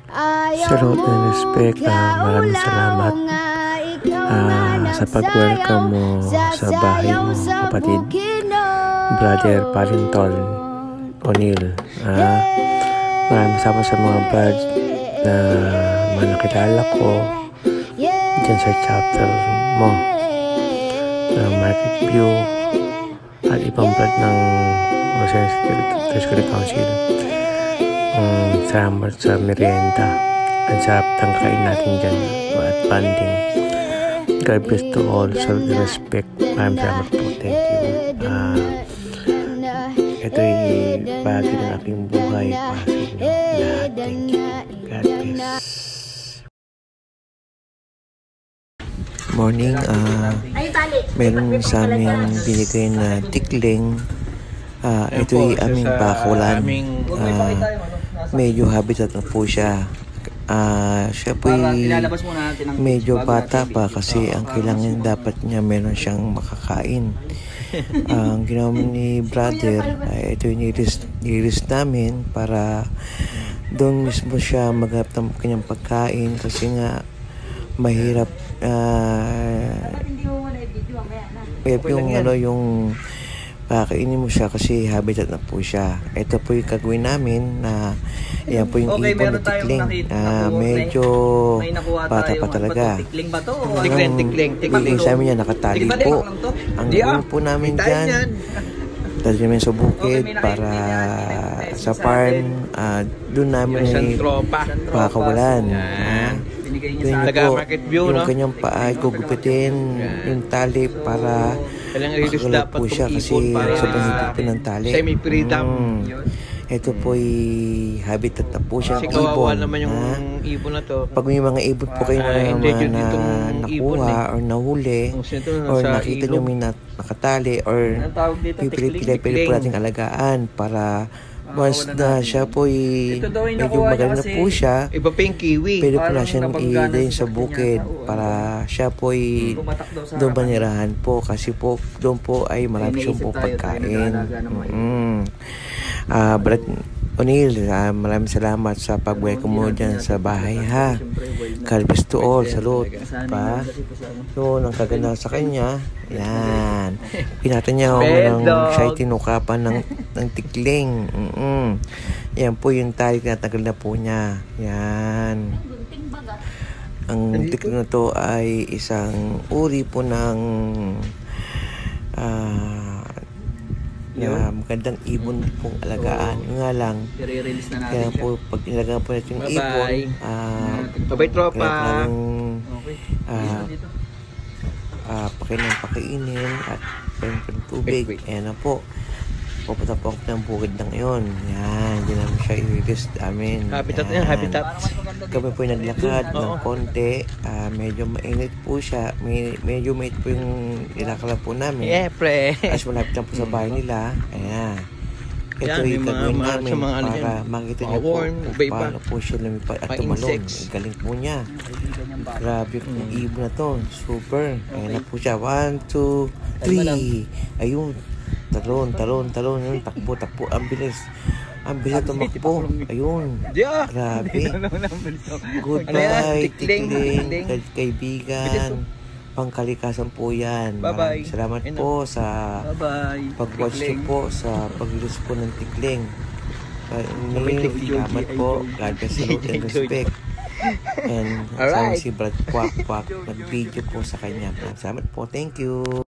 Salute and respect. Maraming salamat sa pag-welcome mo sa bahay mo, kapatid. Brother Palintol O'Neil. Maraming salamat sa mga buds na nakilala ko dyan sa chapter mo ng Market View at ibang blood ng Security Council. Salamat sa merienda at sa tangkain natin dyan at banding. God bless to all. Salute and respect. Maraming salamat po. Thank you. Ito'y bahagi ng aking buhay para sa inyo lahat. Thank you. God bless. Morning. Meron sa aming binigay na tikling. Ito'y aming bakulan. Medyo habitat na po siya. Siya po'y medyo bata pa kasi ang kailangan dapat niya meron siyang makakain. Ang ginawa ni brother, ito yung nilist namin para doon mismo siya maghanap ng kanyang pagkain kasi nga mahirap yung kainin mo siya kasi habitat na po siya. Ito po yung gagawin namin na yan po yung ibon na tikling. Medyo bata pa talaga. Tikling sa amin yan, nakatali po. Ang gawin po namin dyan, dali namin sa bukid para sa farm, doon namin pakawalan. Yung kanyang paa, gugupitin yung tali para makagalap po siya kasi sobrang higit po ng tali. Ito po'y habitat na po siya ng ibon. Pag may mga ibon po kayo na nakuha or nahuli or nakita nyo may nakatali or pipili po natin alagaan para once na siya po'y medyo magaling na po siya, pwede po na siyang i-dayin sa bukid para siya po'y doon manirahan po kasi po doon po ay marami siyang po pagkain. Brad O'Neil, maraming salamat sa pag-welcome mo dyan sa bahay ha. God bless to all. Salute pa. So, nang kaganda sa kanya, yan. Pinatan niya ako ng siya tinukapan ng tikling. Yan po yung tali na tagal na po niya. Yan. Ang tikling na to ay isang uri po ng magandang ibon pong alagaan. Yung nga lang, kaya po pag ilagaan po natin yung ibon, babay tropa, pakainin at ng tubig. Ayan na po. Pupunta po ako ng bukid na ngayon. Yan, hindi namin siya i-release amin. Habitat yan, habitat. Kami po naglakad ng konti. Medyo mainit po siya. Medyo mainit po yung nilakala po namin. Yeah, pre. As malapit lang po sa bahay nila. Ayan. Ito yung gagawin namin para makita niyo po kung paano po siya lumipad at tumalon. Galing po niya. Grabe kung ibon na to. Super. Ayan na po siya. 1, 2, 3. Ayun. Talon. Yun, takbo. Ang bilis na tumakbo. Ayun. Grabe. Goodbye, tikling, kaibigan. Pangkalikasan po yan. Maraming salamat po sa pag-watch nyo po sa pag-release po ng tikling. Salamat po. God bless, salute and respect. And sama si Brad Kwak nag-video po sa kanya. Salamat po. Thank you.